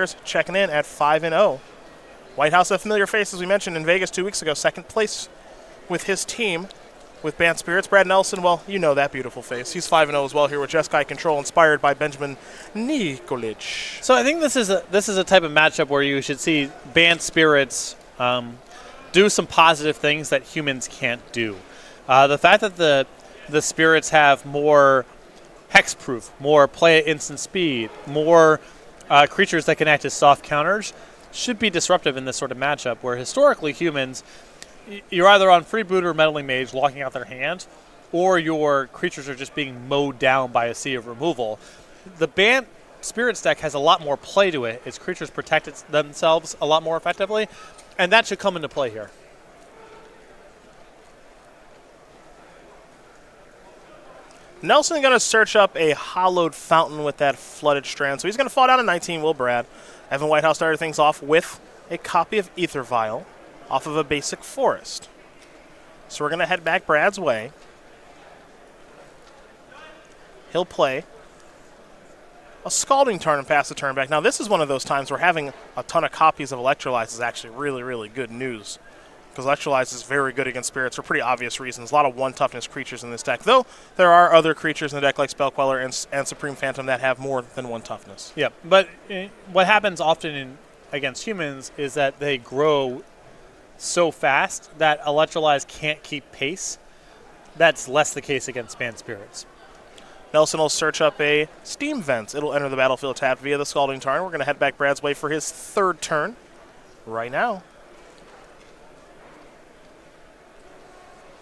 players checking in at 5-0. Whitehouse, a familiar face, as we mentioned, in Vegas 2 weeks ago. Second place with his team with Bant Spirits. Brad Nelson, well, you know that beautiful face. He's 5-0 as well here with Jeskai Control, inspired by Benjamin Nikolic. So I think this is a type of matchup where you should see Bant Spirits do some positive things that humans can't do. The fact that the Spirits have more hexproof, more play at instant speed, more creatures that can act as soft counters should be disruptive in this sort of matchup where historically humans, you're either on Freeboot or Meddling Mage locking out their hand, or your creatures are just being mowed down by a sea of removal. The Bant Spirits deck has a lot more play to it. Its creatures protect themselves a lot more effectively, and that should come into play here. Nelson going to search up a Hollowed Fountain with that Flooded Strand. So he's going to fall down to 19, will Brad. Evan Whitehouse started things off with a copy of Aether Vial off of a basic forest. So we're going to head back Brad's way. He'll play a Scalding Tarn and pass the turn back. Now this is one of those times where having a ton of copies of Electrolyze is actually really, really good news, because Electrolyze is very good against Spirits for pretty obvious reasons. A lot of 1-toughness creatures in this deck, though there are other creatures in the deck like Spell Queller and Supreme Phantom that have more than 1 toughness. Yeah, but what happens often against humans is that they grow so fast that Electrolyze can't keep pace. That's less the case against Bant Spirits. Nelson will search up a Steam Vents. It'll enter the battlefield tapped via the Scalding Tarn. We're going to head back Brad's way for his third turn right now.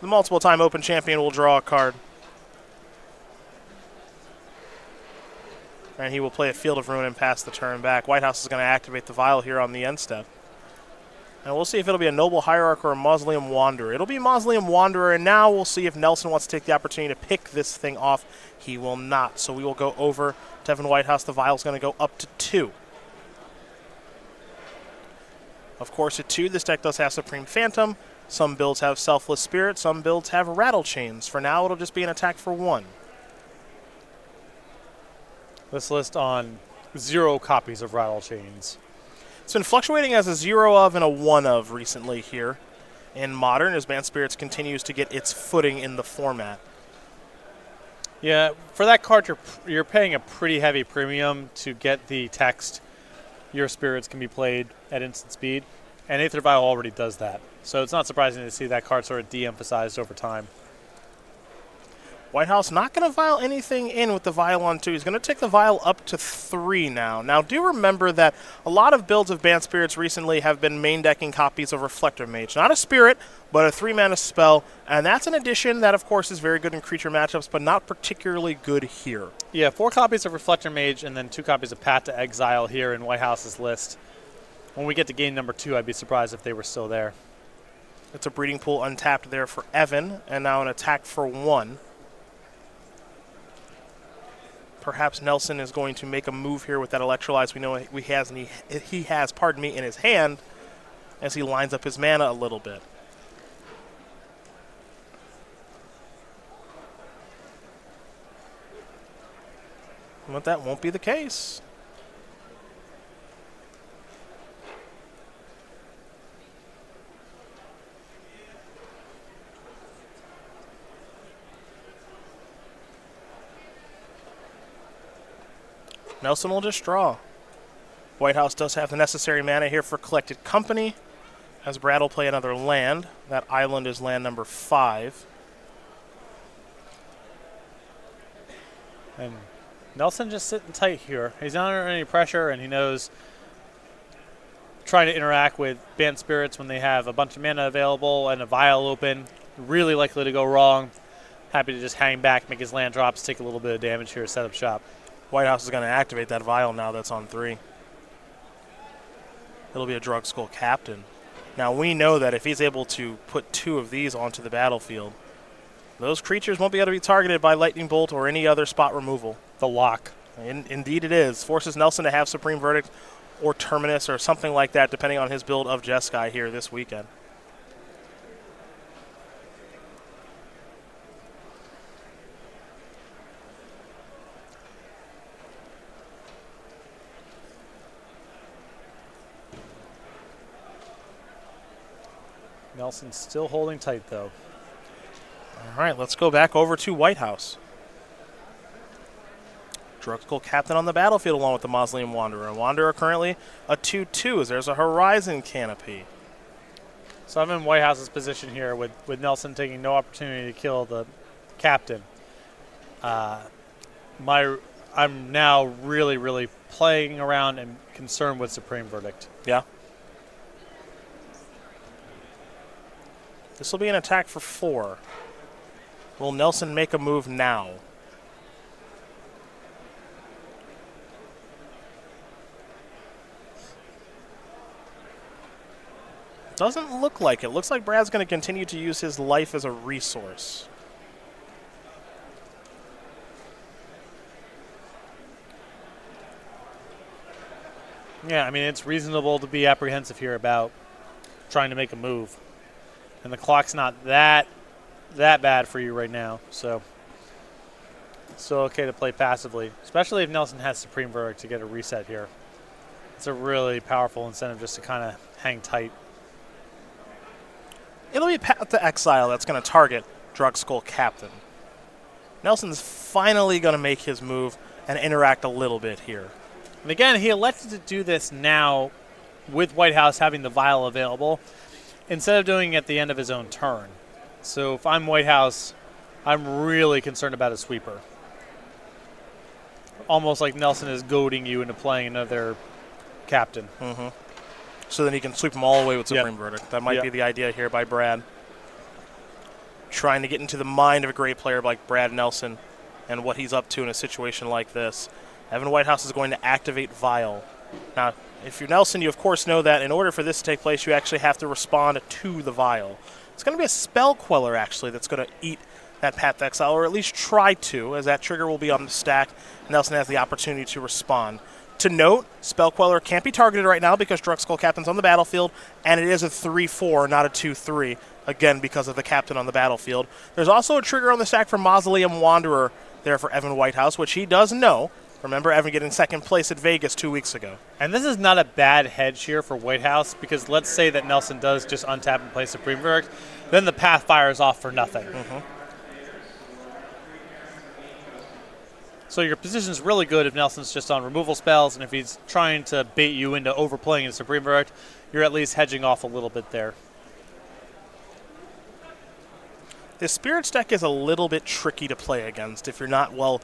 The multiple-time Open champion will draw a card. And he will play a Field of Ruin and pass the turn back. Whitehouse is going to activate the Vial here on the end step. And we'll see if it'll be a Noble Hierarch or a Mausoleum Wanderer. It'll be Mausoleum Wanderer, and now we'll see if Nelson wants to take the opportunity to pick this thing off. He will not. So we will go over to Evan Whitehouse. The Vial's going to go up to 2. Of course, at 2, this deck does have Supreme Phantom. Some builds have Selfless Spirit. Some builds have Rattle Chains. For now, it'll just be an attack for 1. This list on 0 copies of Rattle Chains. It's been fluctuating as a 0 of and a 1 of recently here in Modern, as Bant Spirits continues to get its footing in the format. Yeah, for that card, you're paying a pretty heavy premium to get the text, your Spirits can be played at instant speed, and Aether Vial already does that. So it's not surprising to see that card sort of de-emphasized over time. Whitehouse not going to Vial anything in with the Vial on 2. He's going to take the Vial up to 3 now. Now, do remember that a lot of builds of Bant Spirits recently have been main decking copies of Reflector Mage. Not a Spirit, but a 3-mana spell. And that's an addition that, of course, is very good in creature matchups, but not particularly good here. Yeah, 4 copies of Reflector Mage and then 2 copies of Path to Exile here in Whitehouse's list. When we get to game number 2, I'd be surprised if they were still there. It's a Breeding Pool untapped there for Evan, and now an attack for 1. Perhaps Nelson is going to make a move here with that Electrolyze. We know he has, pardon me, in his hand as he lines up his mana a little bit. But that won't be the case. Nelson will just draw. Whitehouse does have the necessary mana here for Collected Company, as Brad will play another land. That island is land number 5. And Nelson just sitting tight here. He's not under any pressure, and he knows trying to interact with Bant Spirits when they have a bunch of mana available and a Vial open, really likely to go wrong. Happy to just hang back, make his land drops, take a little bit of damage here, set up shop. Whitehouse is going to activate that Vial now that's on 3. It'll be a Drug Skull Captain. Now we know that if he's able to put 2 of these onto the battlefield, those creatures won't be able to be targeted by Lightning Bolt or any other spot removal. The lock. Indeed it is. Forces Nelson to have Supreme Verdict or Terminus or something like that, depending on his build of Jeskai here this weekend. Nelson's still holding tight, though. All right, let's go back over to Whitehouse. Drugskool Captain on the battlefield along with the Mausoleum Wanderer. Wanderer currently a 2-2 as there's a Horizon Canopy. So I'm in Whitehouse's position here with Nelson taking no opportunity to kill the captain. I'm now really, really playing around and concerned with Supreme Verdict. Yeah. This will be an attack for 4. Will Nelson make a move now? Doesn't look like it. Looks like Brad's going to continue to use his life as a resource. Yeah, I mean, it's reasonable to be apprehensive here about trying to make a move. And the clock's not that bad for you right now, so it's still okay to play passively, especially if Nelson has Supreme Verdict to get a reset here. It's a really powerful incentive just to kind of hang tight. It'll be Path to Exile that's going to target Drugskool Captain. Nelson's finally going to make his move and interact a little bit here. And again, he elected to do this now with Whitehouse having the vial available instead of doing it at the end of his own turn. So if I'm Whitehouse, I'm really concerned about a sweeper. Almost like Nelson is goading you into playing another captain. Mm-hmm. So then he can sweep them all away with Supreme Verdict. That might be the idea here by Brad. Trying to get into the mind of a great player like Brad Nelson and what he's up to in a situation like this. Evan Whitehouse is going to activate Vial. Now, if you're Nelson, you of course know that in order for this to take place, you actually have to respond to the Vial. It's going to be a Spell Queller, actually, that's going to eat that Path to Exile, or at least try to, as that trigger will be on the stack. Nelson has the opportunity to respond. To note, Spell Queller can't be targeted right now because Drugskool Captain's on the battlefield, and it is a 3-4, not a 2-3, again because of the Captain on the battlefield. There's also a trigger on the stack for Mausoleum Wanderer there for Evan Whitehouse, which he does know. Remember Evan getting second place at Vegas 2 weeks ago. And this is not a bad hedge here for Whitehouse because let's say that Nelson does just untap and play Supreme Verdict, then the path fires off for nothing. Mm-hmm. So your position is really good if Nelson's just on removal spells, and if he's trying to bait you into overplaying a Supreme Verdict, you're at least hedging off a little bit there. This Spirits deck is a little bit tricky to play against if you're not well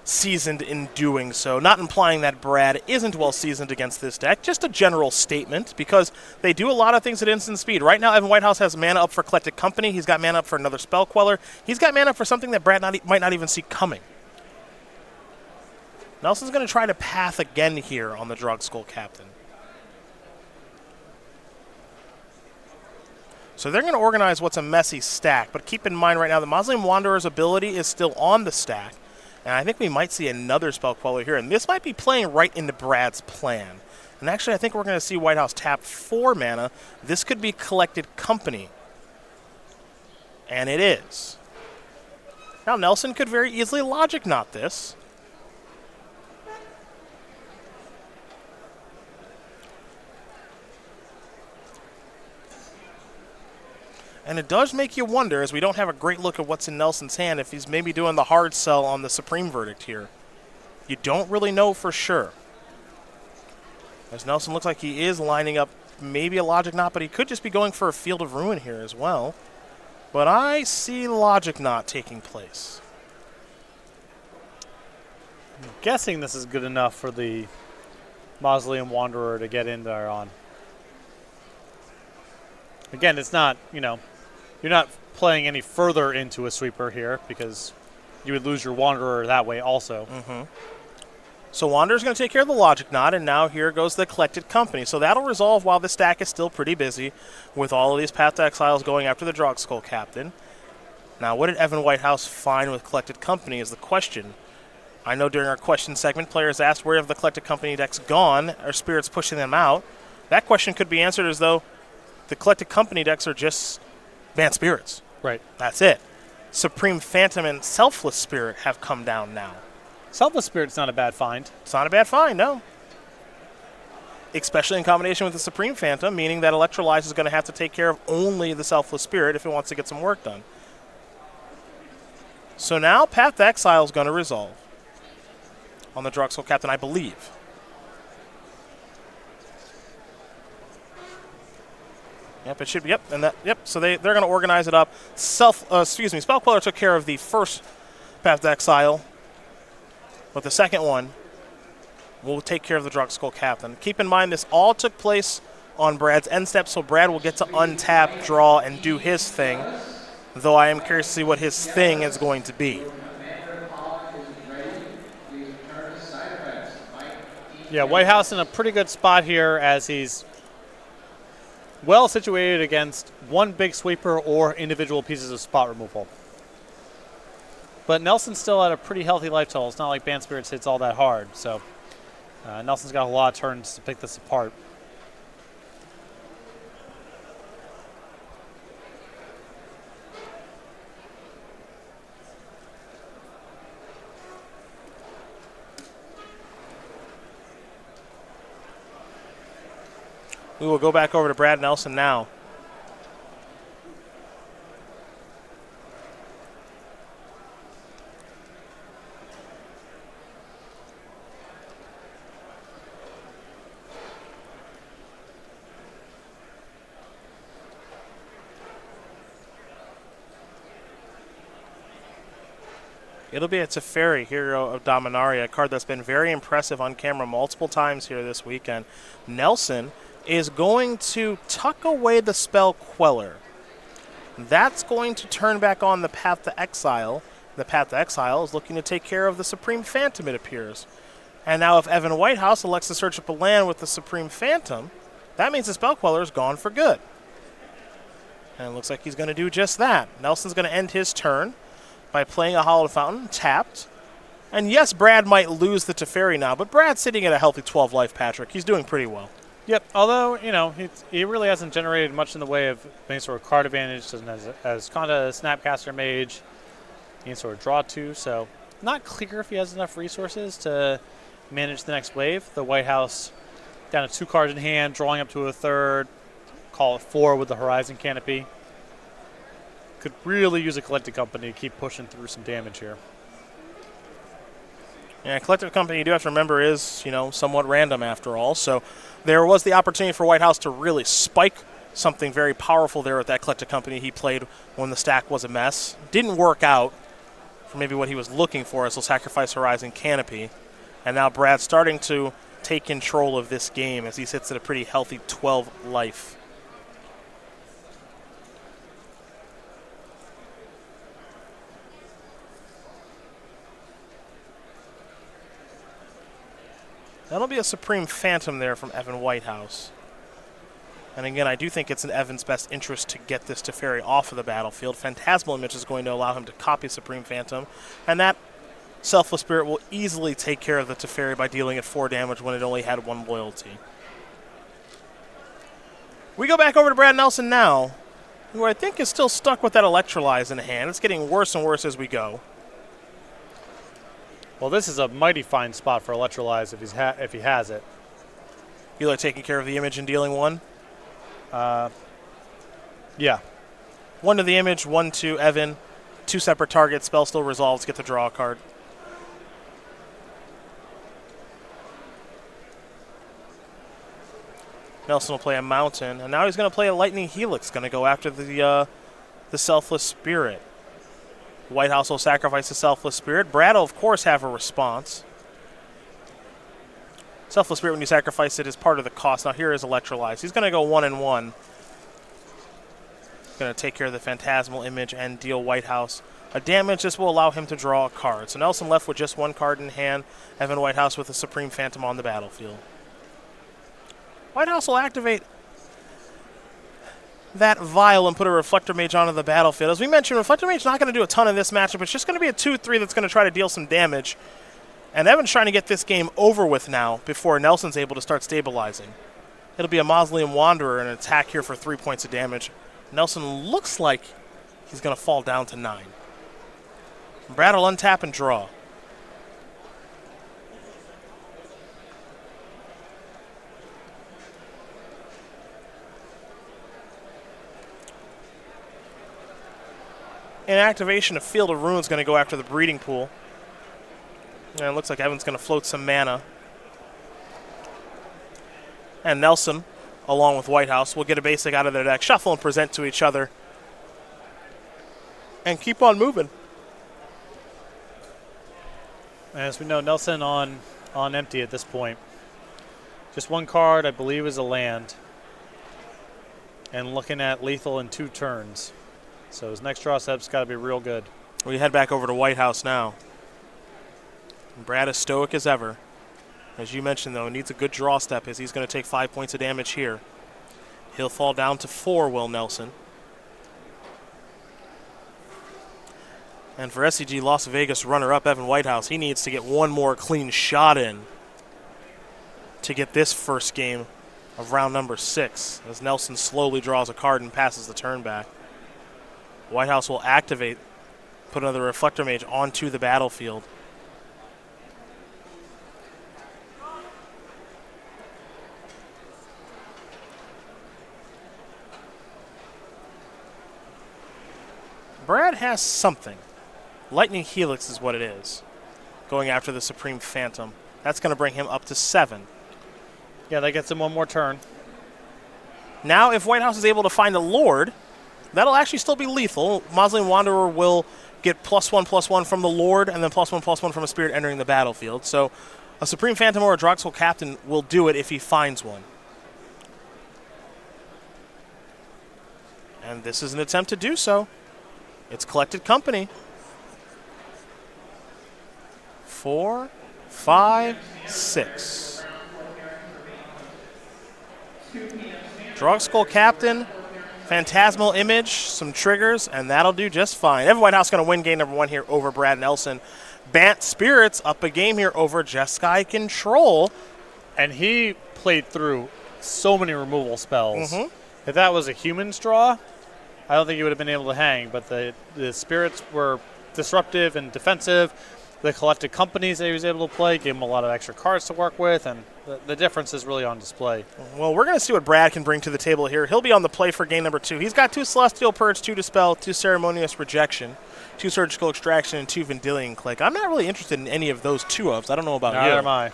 seasoned in doing so. Not implying that Brad isn't well seasoned against this deck, just a general statement, because they do a lot of things at instant speed. Right now, Evan Whitehouse has mana up for Collected Company. He's got mana up for another Spell Queller. He's got mana up for something that Brad might not even see coming. Nelson's going to try to path again here on the Drugskool Captain. So they're going to organize what's a messy stack, but keep in mind right now the Mausoleum Wanderer's ability is still on the stack, and I think we might see another Spell Queller here, and this might be playing right into Brad's plan. And actually I think we're going to see Whitehouse tap 4 mana. This could be Collected Company. And it is. Now Nelson could very easily Logic Knot this. And it does make you wonder, as we don't have a great look at what's in Nelson's hand, if he's maybe doing the hard sell on the Supreme Verdict here. You don't really know for sure. As Nelson looks like he is lining up maybe a Logic Knot, but he could just be going for a Field of Ruin here as well. But I see Logic Knot taking place. I'm guessing this is good enough for the Mausoleum Wanderer to get in there on. Again, it's not, you're not playing any further into a sweeper here because you would lose your Wanderer that way also. Mm-hmm. So Wanderer's going to take care of the Logic Knot, and now here goes the Collected Company. So that'll resolve while the stack is still pretty busy with all of these Path to Exiles going after the Drugskool Captain. Now, what did Evan Whitehouse find with Collected Company is the question. I know during our question segment, players asked where have the Collected Company decks gone? Are Spirits pushing them out? That question could be answered as though the Collected Company decks are just Banned Spirits. Right. That's it. Supreme Phantom and Selfless Spirit have come down now. Selfless Spirit's not a bad find. It's not a bad find, no. especially in combination with the Supreme Phantom, meaning that Electrolyze is going to have to take care of only the Selfless Spirit if it wants to get some work done. So now Path to Exile is going to resolve on the Drugstore Captain, I believe. Yep, it should be. Yep, and that. Yep. So they're going to organize it up. Spell Queller took care of the first Path to Exile, but the second one will take care of the Drugstore Captain. Keep in mind, this all took place on Brad's end step, so Brad will get to untap, draw, and do his thing. Though I am curious to see what his thing is going to be. Yeah, Whitehouse in a pretty good spot here as he's well situated against one big sweeper or individual pieces of spot removal. But Nelson's still at a pretty healthy life total. It's not like Band Spirits hits all that hard. So Nelson's got a lot of turns to pick this apart. We will go back over to Brad Nelson now. It'll be a Teferi, Hero of Dominaria, a card that's been very impressive on camera multiple times here this weekend. Nelson is going to tuck away the Spell Queller. That's going to turn back on the Path to Exile. The Path to Exile is looking to take care of the Supreme Phantom, it appears. And now if Evan Whitehouse elects to search up a land with the Supreme Phantom, that means the Spell Queller is gone for good. And it looks like he's going to do just that. Nelson's going to end his turn by playing a Hallowed Fountain, tapped. And yes, Brad might lose the Teferi now, but Brad's sitting at a healthy 12 life, Patrick. He's doing pretty well. Yep, although, you know, he really hasn't generated much in the way of any sort of card advantage. Doesn't as Conda, Snapcaster Mage, any sort of draw to. So not clear if he has enough resources to manage the next wave. The White House down to 2 cards in hand, drawing up to a third. Call it 4 with the Horizon Canopy. Could really use a Collective Company to keep pushing through some damage here. Yeah, Collective Company, you do have to remember, is, you know, somewhat random after all. So there was the opportunity for Whitehouse to really spike something very powerful there with that Collective Company he played when the stack was a mess. Didn't work out for maybe what he was looking for, as he'll sacrifice Horizon Canopy. And now Brad's starting to take control of this game as he sits at a pretty healthy 12 life. That'll be a Supreme Phantom there from Evan Whitehouse. And again, I do think it's in Evan's best interest to get this Teferi off of the battlefield. Phantasmal Image is going to allow him to copy Supreme Phantom, and that Selfless Spirit will easily take care of the Teferi by dealing it 4 damage when it only had 1 loyalty. We go back over to Brad Nelson now, who I think is still stuck with that Electrolyze in hand. It's getting worse and worse as we go. Well, this is a mighty fine spot for Electrolyze if he has it. You like taking care of the image and dealing 1? Yeah. 1 to the image, 1 to Evan. 2 separate targets. Spell still resolves. Get to draw a card. Nelson will play a Mountain, and now he's going to play a Lightning Helix. Going to go after the Selfless Spirit. Whitehouse will sacrifice the Selfless Spirit. Brad will, of course, have a response. Selfless Spirit, when you sacrifice it, is part of the cost. Now here is Electrolyze. He's going to go 1-1. Going to take care of the Phantasmal Image and deal Whitehouse a damage. This will allow him to draw a card. So Nelson left with just 1 card in hand. Evan Whitehouse with a Supreme Phantom on the battlefield. Whitehouse will activate that Vial and put a Reflector Mage onto the battlefield. As we mentioned, Reflector Mage is not going to do a ton in this matchup. It's just going to be a 2-3 that's going to try to deal some damage. And Evan's trying to get this game over with now before Nelson's able to start stabilizing. It'll be a Mausoleum Wanderer and an attack here for 3 points of damage. Nelson looks like he's going to fall down to 9. Brad will untap and draw. In activation, a Field of Ruins going to go after the breeding pool. And it looks like Evan's going to float some mana. And Nelson, along with Whitehouse, will get a basic out of their deck, shuffle and present to each other, and keep on moving. As we know, Nelson on empty at this point. Just one card, I believe, is a land. And looking at lethal in 2 turns. So his next draw setup's got to be real good. We head back over to Whitehouse now. Brad is stoic as ever. As you mentioned, though, needs a good draw step as he's going to take 5 points of damage here. He'll fall down to 4, Will Nelson. And for SCG Las Vegas runner-up Evan Whitehouse, he needs to get one more clean shot in to get this first game of round number 6 as Nelson slowly draws a card and passes the turn back. Whitehouse will activate, put another Reflector Mage onto the battlefield. Brad has something. Lightning Helix is what it is. Going after the Supreme Phantom. That's going to bring him up to 7. Yeah, that gets him one more turn. Now, if Whitehouse is able to find a Lord, that'll actually still be lethal. Mausoleum Wanderer will get +1/+1 from the Lord, and then +1/+1 from a Spirit entering the battlefield. So a Supreme Phantom or a Droxel Captain will do it if he finds one. And this is an attempt to do so. It's Collected Company. 4, 5, 6. Droxel Captain, Phantasmal Image, some triggers, and that'll do just fine. Evan Whitehouse going to win game number 1 here over Brad Nelson. Bant Spirits up a game here over Jeskai Control. And he played through so many removal spells. Mm-hmm. If that was a human's draw, I don't think he would have been able to hang. But the Spirits were disruptive and defensive. The Collected Companies that he was able to play gave him a lot of extra cards to work with, and the difference is really on display. Well, we're going to see what Brad can bring to the table here. He'll be on the play for game number 2. He's got 2 Celestial Purge, 2 Dispel, 2 Ceremonious Rejection, 2 Surgical Extraction, and 2 Vendilion Click. I'm not really interested in any of those 2 ofs. I don't know about you. Neither am I.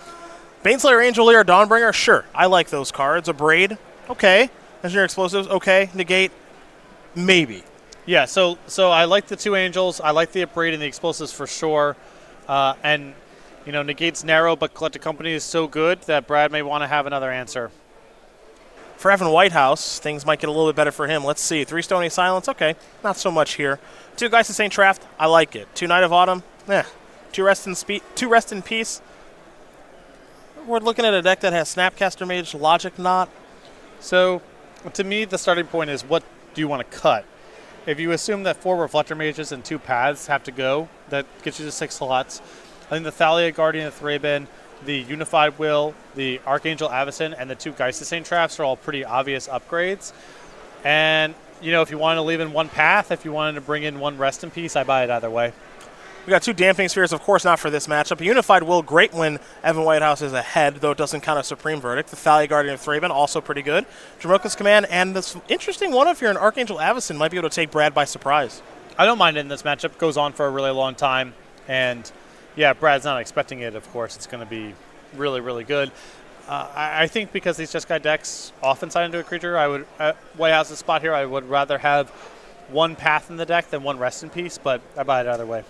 Baneslayer, Angel Leer, Dawnbringer, sure. I like those cards. Abrade, okay. Engineer Explosives, okay. Negate, maybe. Yeah, so I like the 2 Angels. I like the Abrade and the Explosives for sure. And, you know, Negate's narrow, but Collected Company is so good that Brad may want to have another answer. For Evan Whitehouse, things might get a little bit better for him. Let's see. 3 Stony Silence, okay. Not so much here. 2 Geist of St. Traft, I like it. 2 Knight of Autumn, 2 Rest in Peace. We're looking at a deck that has Snapcaster Mage, Logic Knot. So, to me, the starting point is what do you want to cut? If you assume that 4 Reflector Mages and 2 Paths have to go, that gets you to 6 slots. I think the Thalia Guardian of Thraben, the Unified Will, the Archangel Avacyn, and the 2 Geist of St. Traps are all pretty obvious upgrades. And, you know, if you wanted to leave in 1 Path, if you wanted to bring in 1 Rest in Peace, I buy it either way. We got 2 Dampening Spheres, of course not for this matchup. A Unified Will, great when Evan Whitehouse is ahead, though it doesn't count a Supreme Verdict. The Thalia Guardian of Thraben, also pretty good. Jamoka's Command, and this interesting one if you're an Archangel Avacyn, might be able to take Brad by surprise. I don't mind it in this matchup. It goes on for a really long time. And, yeah, Brad's not expecting it, of course. It's going to be really, really good. I think because these Jeskai decks often sign into a creature, I would, at Whitehouse's spot here, I would rather have 1 Path in the deck than 1 Rest in Peace, but I buy it either way.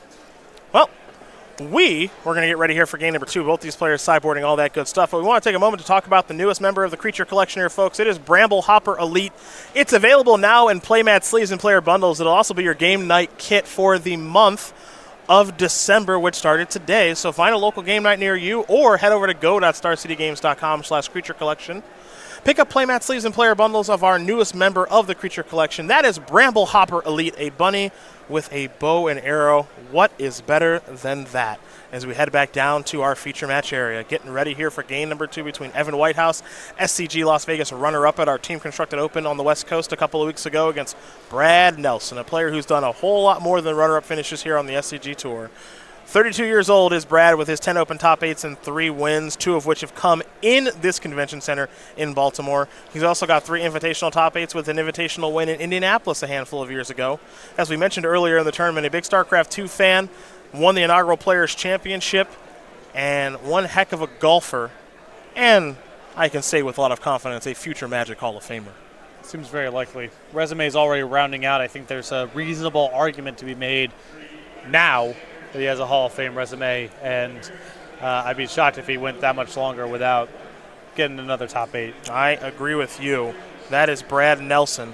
Well, we're going to get ready here for game number 2. Both these players sideboarding, all that good stuff. But we want to take a moment to talk about the newest member of the Creature Collection here, folks. It is Bramble Hopper Elite. It's available now in playmat sleeves and player bundles. It'll also be your game night kit for the month of December, which started today. So find a local game night near you or head over to go.starcitygames.com/Creature Collection. Pick up playmat sleeves and player bundles of our newest member of the Creature Collection. That is Bramble Hopper Elite, a bunny with a bow and arrow. What is better than that? As we head back down to our feature match area, getting ready here for game number 2 between Evan Whitehouse, SCG Las Vegas runner-up at our Team Constructed Open on the West Coast a couple of weeks ago, against Brad Nelson, a player who's done a whole lot more than runner-up finishes here on the SCG Tour. 32 years old is Brad with his 10 Open top 8s and 3 wins, 2 of which have come in this convention center in Baltimore. He's also got 3 invitational top 8s with an invitational win in Indianapolis a handful of years ago. As we mentioned earlier in the tournament, a big StarCraft 2 fan, won the inaugural Players' Championship, and one heck of a golfer, and I can say with a lot of confidence, a future Magic Hall of Famer. Seems very likely. Resume is already rounding out. I think there's a reasonable argument to be made now that he has a Hall of Fame resume, and I'd be shocked if he went that much longer without getting another top 8. I agree with you. That is Brad Nelson,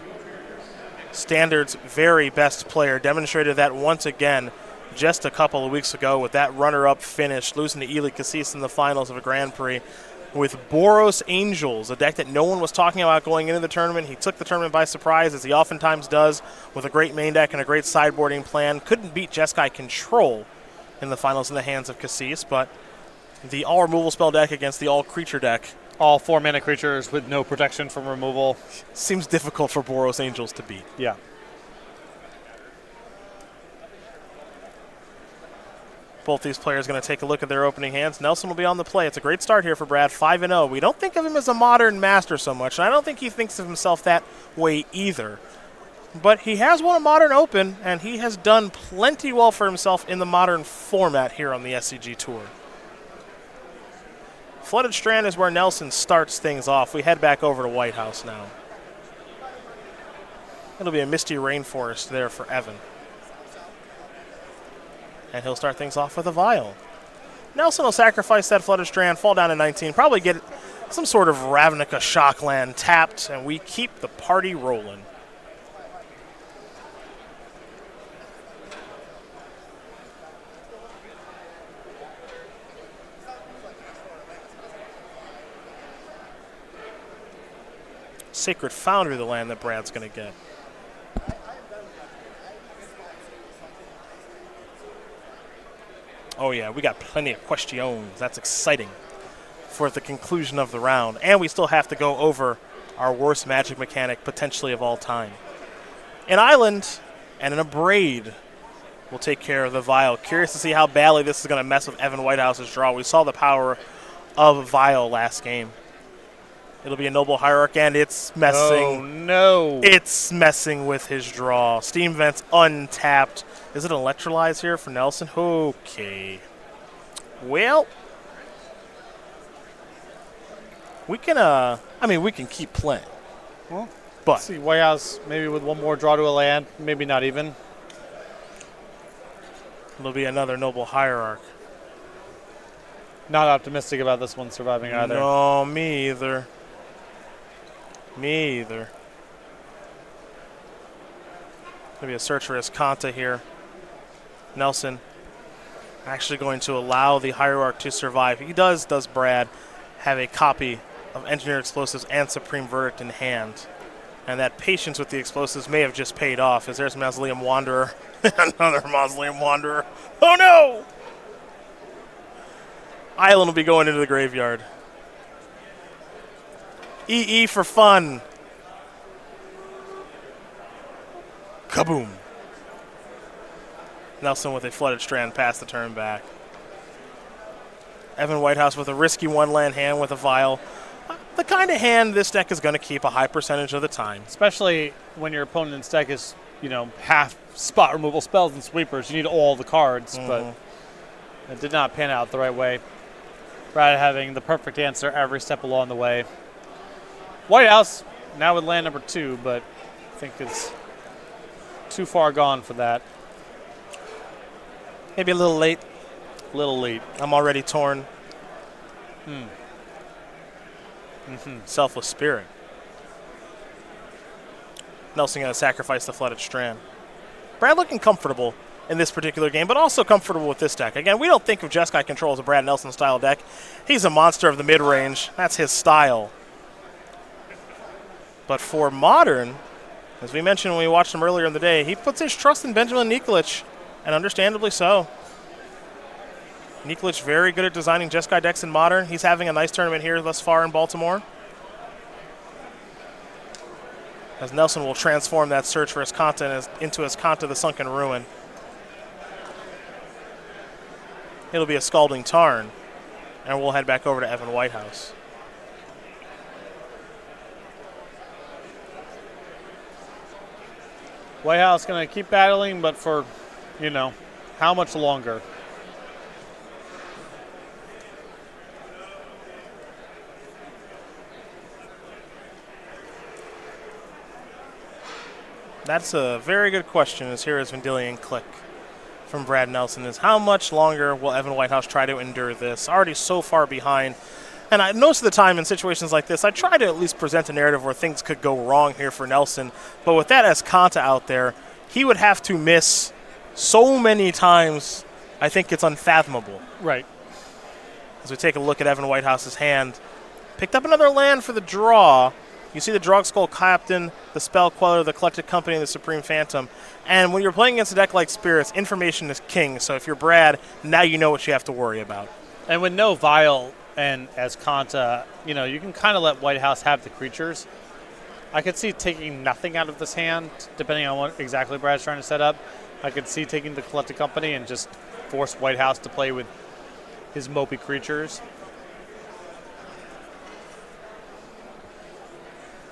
Standard's very best player. Demonstrated that once again just a couple of weeks ago with that runner-up finish, losing to Ely Cassis in the finals of a Grand Prix with Boros Angels, a deck that no one was talking about going into the tournament. He took the tournament by surprise, as he oftentimes does, with a great main deck and a great sideboarding plan. Couldn't beat Jeskai Control in the finals in the hands of Cassis, but the all-removal spell deck against the all-creature deck. All 4-mana creatures with no protection from removal. Seems difficult for Boros Angels to beat. Yeah. Both these players going to take a look at their opening hands. Nelson will be on the play. It's a great start here for Brad, 5-0. We don't think of him as a modern master so much, and I don't think he thinks of himself that way either. But he has won a Modern Open, and he has done plenty well for himself in the Modern format here on the SCG Tour. Flooded Strand is where Nelson starts things off. We head back over to Whitehouse now. It'll be a Misty Rainforest there for Evan. And he'll start things off with a Vial. Nelson will sacrifice that Flooded Strand, fall down to 19, probably get some sort of Ravnica Shockland tapped, and we keep the party rolling. Sacred Foundry, the land that Brad's going to get. Oh yeah, we got plenty of questions. That's exciting for the conclusion of the round. And we still have to go over our worst Magic mechanic potentially of all time. An Island and an Abrade will take care of the Vial. Curious to see how badly this is going to mess with Evan Whitehouse's draw. We saw the power of Vial last game. It'll be a Noble Hierarch, and it's messing. Oh, no. It's messing with his draw. Steam Vent's untapped. Is it Electrolyze here for Nelson? Okay. Well, we can, we can keep playing. Well, but let's see, Whitehouse maybe with one more draw to a land, maybe not even. It'll be another Noble Hierarch. Not optimistic about this one surviving either. No, me either. Me either. Maybe a search for Escanta here. Nelson actually going to allow the Hierarch to survive. He does Brad, have a copy of Engineered Explosives and Supreme Verdict in hand. And that patience with the explosives may have just paid off, as there's Mausoleum Wanderer. Another Mausoleum Wanderer. Oh no! Island will be going into the graveyard. EE for fun. Kaboom. Nelson with a Flooded Strand past the turn back. Evan Whitehouse with a risky one-land hand with a Vial. The kind of hand this deck is going to keep a high percentage of the time. Especially when your opponent's deck is, half spot removal spells and sweepers. You need all the cards, but it did not pan out the right way. Brad having the perfect answer every step along the way. Whitehouse now with land number 2, but I think it's too far gone for that. Maybe a little late. A little late. I'm already torn. Selfless Spirit. Nelson going to sacrifice the Flooded Strand. Brad looking comfortable in this particular game, but also comfortable with this deck. Again, we don't think of Jeskai Control as a Brad Nelson-style deck. He's a monster of the mid-range. That's his style. But for Modern, as we mentioned when we watched him earlier in the day, he puts his trust in Benjamin Nikolic, and understandably so. Nikolic very good at designing Jeskai decks in Modern. He's having a nice tournament here thus far in Baltimore. As Nelson will transform that search for Escanta into Escanta the Sunken Ruin. It'll be a Scalding Tarn, and we'll head back over to Evan Whitehouse. Whitehouse going to keep battling, but for, you know, how much longer? That's a very good question, as here is Vendilion Click from Brad Nelson, is how much longer will Evan Whitehouse try to endure this? Already so far behind. And most of the time in situations like this, I try to at least present a narrative where things could go wrong here for Nelson. But with that Escanta out there, he would have to miss so many times, I think it's unfathomable. Right. As we take a look at Evan Whitehouse's hand, picked up another land for the draw. You see the Drogskull Captain, the Spell Queller, the Collected Company, and the Supreme Phantom. And when you're playing against a deck like Spirits, information is king. So if you're Brad, now you know what you have to worry about. And with no Vial and Escanta, you know, you can kind of let Whitehouse have the creatures. I could see taking nothing out of this hand, depending on what exactly Brad's trying to set up. I could see taking the Collected Company and just force Whitehouse to play with his mopey creatures.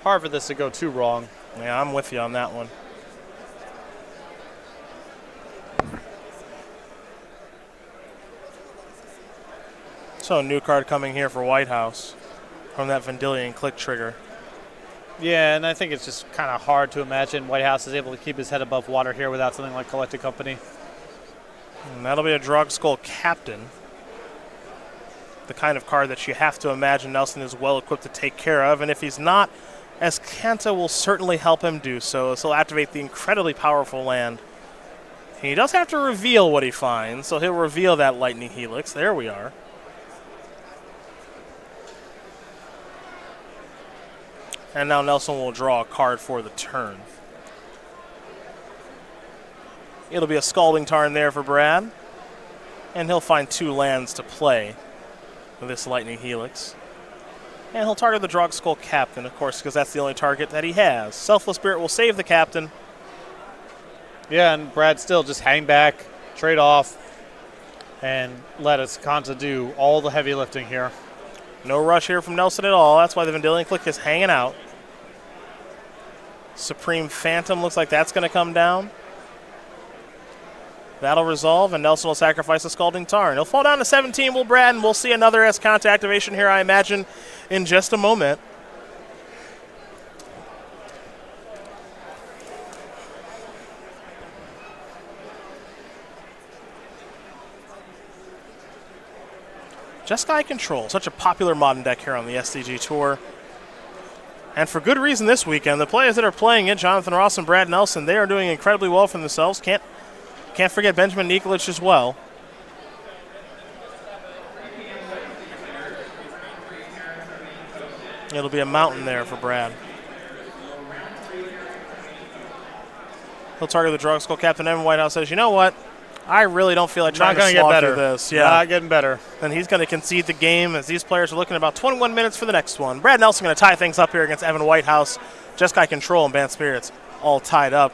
Hard for this to go too wrong. Yeah, I'm with you on that one. So a new card coming here for Whitehouse from that Vendilion Click trigger. Yeah, and I think it's just kind of hard to imagine Whitehouse is able to keep his head above water here without something like Collected Company. And that'll be a Drogskull Captain. The kind of card that you have to imagine Nelson is well equipped to take care of. And if he's not, Escanta will certainly help him do so. This will activate the incredibly powerful land. He does have to reveal what he finds, so he'll reveal that Lightning Helix. There we are. And now Nelson will draw a card for the turn. It'll be a Scalding Tarn there for Brad. And he'll find 2 lands to play with this Lightning Helix. And he'll target the Drogskull Captain, of course, because that's the only target that he has. Selfless Spirit will save the Captain. Yeah, and Brad still just hang back, trade off, and let Escanta do all the heavy lifting here. No rush here from Nelson at all. That's why the Vendilion Click is hanging out. Supreme Phantom looks like that's going to come down. That'll resolve, and Nelson will sacrifice a Scalding Tarn. He'll fall down to 17, will Brad, and we'll see another Escanta activation here, I imagine, in just a moment. Jeskai Control, such a popular modern deck here on the SCG Tour. And for good reason this weekend. The players that are playing it, Jonathan Ross and Brad Nelson, they are doing incredibly well for themselves. Can't forget Benjamin Nikolic as well. It'll be a mountain there for Brad. He'll target the Drogskull Captain. Evan Whitehouse says, you know what? I really don't feel like trying to slog through this. Yeah. Not getting better. And he's going to concede the game as these players are looking at about 21 minutes for the next one. Brad Nelson going to tie things up here against Evan Whitehouse. Jeskai Control and Banned Spirits all tied up.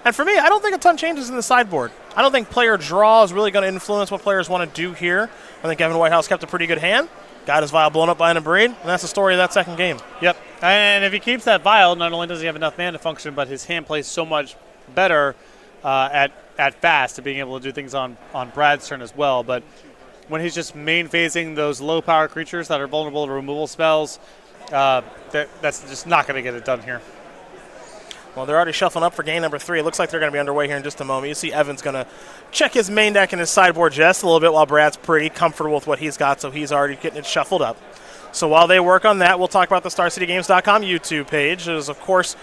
And for me, I don't think a ton changes in the sideboard. I don't think player draw is really going to influence what players want to do here. I think Evan Whitehouse kept a pretty good hand. Got his Vial blown up by an Abrade, and that's the story of that second game. Yep. And if he keeps that Vial, not only does he have enough mana to function, but his hand plays so much better at fast to being able to do things on Brad's turn as well. But when he's just main phasing those low power creatures that are vulnerable to removal spells, that's just not going to get it done here. Well, they're already shuffling up for game number 3. It looks like they're going to be underway here in just a moment. You see Evan's going to check his main deck and his sideboard just a little bit while Brad's pretty comfortable with what he's got, so he's already getting it shuffled up. So while they work on that, we'll talk about the StarCityGames.com YouTube page. It is, of course,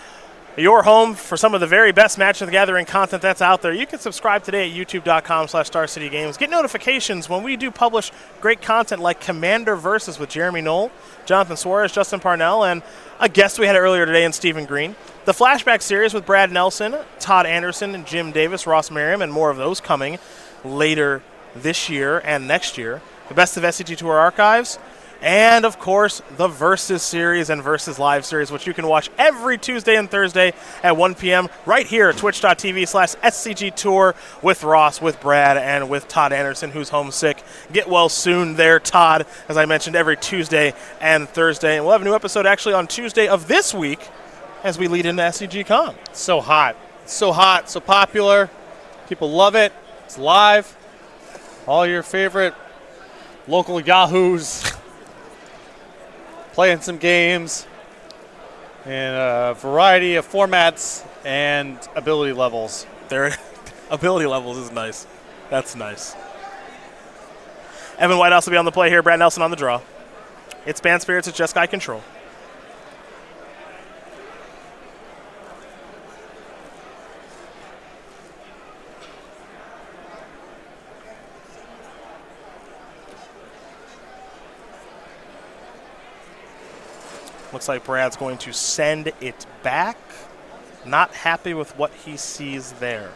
your home for some of the very best Magic the Gathering content that's out there. You can subscribe today at youtube.com/StarCityGames. Get notifications when we do publish great content like Commander Versus with Jeremy Knoll, Jonathan Suarez, Justin Parnell, and a guest we had earlier today in Stephen Green. The Flashback Series with Brad Nelson, Todd Anderson, and Jim Davis, Ross Merriam, and more of those coming later this year and next year. The Best of SCG Tour Archives. And, of course, the Versus Series and Versus Live Series, which you can watch every Tuesday and Thursday at 1 p.m. right here at twitch.tv/SCG Tour with Ross, with Brad, and with Todd Anderson, who's homesick. Get well soon there, Todd, as I mentioned, every Tuesday and Thursday. And we'll have a new episode actually on Tuesday of this week as we lead into SCGCon. So hot. So hot, so popular. People love it. It's live. All your favorite local yahoos playing some games in a variety of formats and ability levels. Their ability levels is nice. That's nice. Evan Whitehouse will be on the play here. Brad Nelson on the draw. It's Band Spirits. It's Jeskai Control. Looks like Brad's going to send it back. Not happy with what he sees there.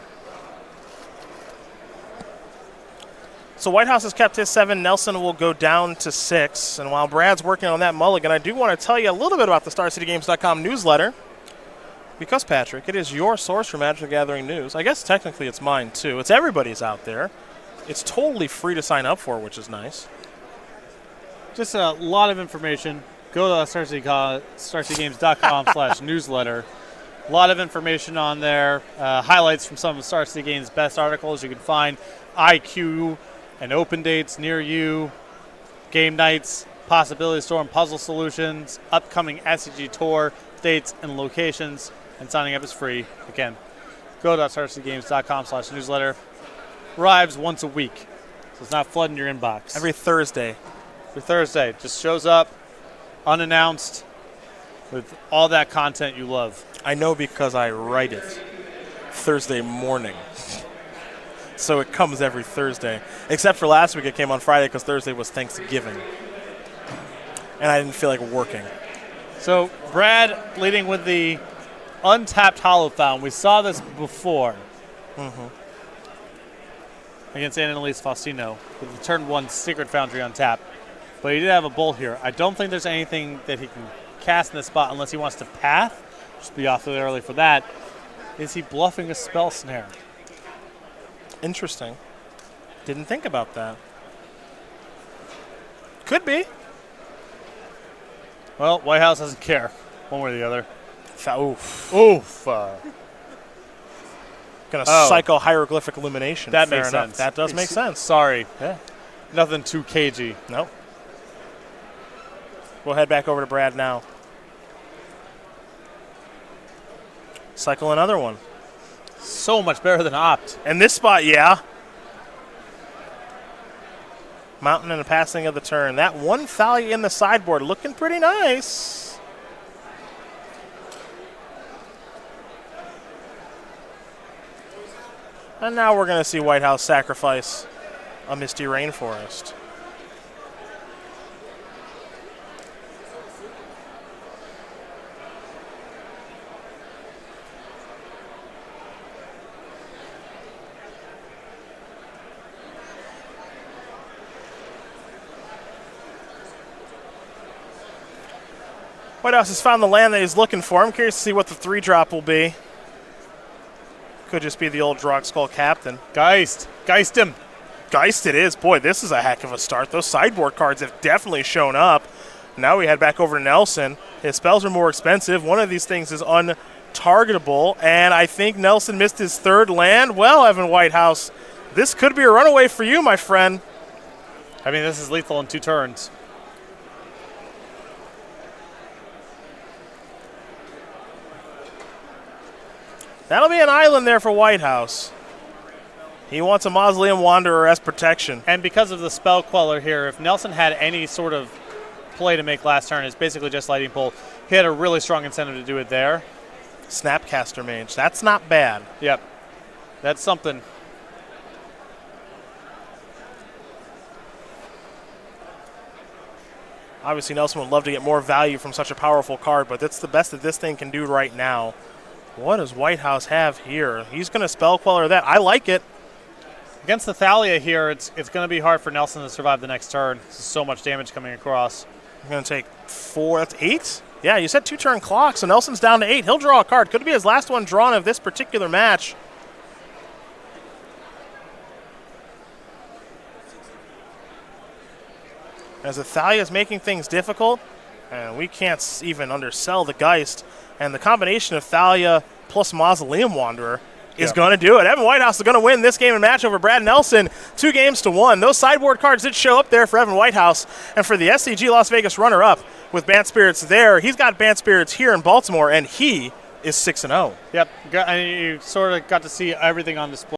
So Whitehouse has kept his 7. Nelson will go down to 6. And while Brad's working on that mulligan, I do want to tell you a little bit about the StarCityGames.com newsletter. Because, Patrick, it is your source for Magic the Gathering news. I guess technically it's mine, too. It's everybody's out there. It's totally free to sign up for, which is nice. Just a lot of information. Go to StarCityGames.com/newsletter. A lot of information on there. Highlights from some of Star City Games' best articles. You can find IQ and open dates near you, game nights, possibility store and puzzle solutions, upcoming SCG tour dates and locations, and signing up is free. Again, go to StarCityGames.com/newsletter. Arrives once a week, so it's not flooding your inbox. Every Thursday. Every Thursday. Just shows up unannounced with all that content you love. I know because I write it Thursday morning. So it comes every Thursday. Except for last week, it came on Friday because Thursday was Thanksgiving. And I didn't feel like working. So Brad leading with the untapped Hollow Fountain. We saw this before against Annalise Faustino with the turn 1 Secret Foundry on tap. But he did have a bolt here. I don't think there's anything that he can cast in this spot unless he wants to path. Just be awfully early for that. Is he bluffing a Spell Snare? Interesting. Didn't think about that. Could be. Well, Whitehouse doesn't care, one way or the other. Oof. Oof. Gonna Psycho Hieroglyphic Illumination. That Fair makes enough. sense. That does make sense. Sorry. Yeah. Nothing too cagey. Nope. We'll head back over to Brad now. Cycle another one. So much better than Opt. And this spot, yeah. Mountain and a passing of the turn. That one Thalia in the sideboard looking pretty nice. And now we're going to see Whitehouse sacrifice a Misty Rainforest. Whitehouse has found the land that he's looking for. I'm curious to see what the 3-drop will be. Could just be the old Drogskull Captain. Geist him. Geist it is. Boy, this is a heck of a start. Those sideboard cards have definitely shown up. Now we head back over to Nelson. His spells are more expensive. One of these things is untargetable, and I think Nelson missed his 3rd land. Well, Evan Whitehouse, this could be a runaway for you, my friend. I mean, this is lethal in 2 turns. That'll be an island there for Whitehouse. He wants a Mausoleum Wanderer as protection. And because of the Spell Queller here, if Nelson had any sort of play to make last turn, it's basically just Lightning Bolt. He had a really strong incentive to do it there. Snapcaster Mage. That's not bad. Yep. That's something. Obviously, Nelson would love to get more value from such a powerful card, but that's the best that this thing can do right now. What does Whitehouse have here? He's going to Spell Queller that. I like it. Against the Thalia here, it's going to be hard for Nelson to survive the next turn. So much damage coming across. I'm going to take 4. That's 8? Yeah, you said 2-turn clock, so Nelson's down to 8. He'll draw a card. Could be his last one drawn of this particular match. As Thalia is making things difficult, and we can't even undersell the Geist. And the combination of Thalia plus Mausoleum Wanderer is going to do it. Evan Whitehouse is going to win this game and match over Brad Nelson 2-1. Those sideboard cards did show up there for Evan Whitehouse. And for the SCG Las Vegas runner-up with Bant Spirits there, he's got Bant Spirits here in Baltimore, and he is 6-0. Yep, you sort of got to see everything on display.